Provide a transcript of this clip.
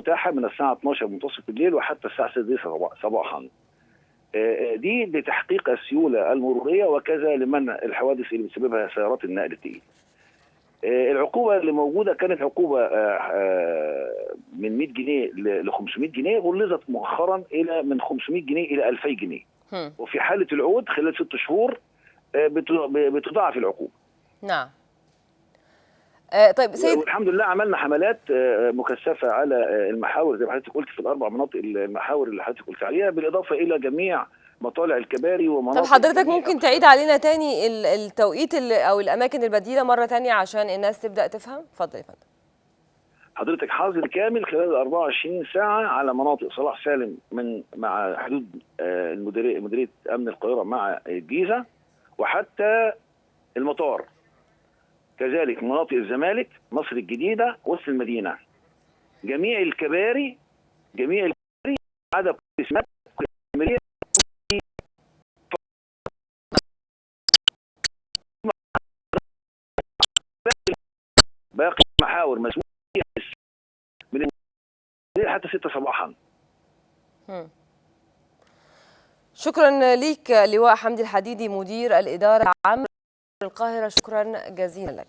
متاحه من الساعه 12 منتصف الليل وحتى الساعه 6 صباحا. دي لتحقيق السيوله المروريه وكذا لمنع الحوادث اللي بتسببها سيارات النقل الثقيل. العقوبه اللي موجوده كانت عقوبه من 100 جنيه ل 500 جنيه، غلظت مؤخرا الى من 500 جنيه الى 2000 جنيه. وفي حاله العود خلال 6 شهور بتضاعف العقوبه. نعم. طيب سيد، والحمد لله عملنا حملات مكثفه على المحاور زي ما حضرتك قلت في ال4 مناطق المحاور اللي حضرتك قلت عليها، بالاضافه الى جميع مطالع الكباري ومناطق. طب حضرتك ممكن تعيد علينا تاني التوقيت او الاماكن البديله مره تانية عشان الناس تبدا تفهم؟ اتفضل يا فندم. حضرتك حظر كامل خلال 24 ساعه على مناطق صلاح سالم مع حدود مديريه امن القاهره مع الجيزه وحتى المطار. كذلك مناطق الزمالك، مصر الجديده، وسط المدينه، جميع الكباري عدا اسمات باقي المحاور مسموح من حتى 6 صباحا. شكرا ليك لواء حمدي الحديدي مدير الإدارة العامة القاهرة، شكرا جزيلا لك.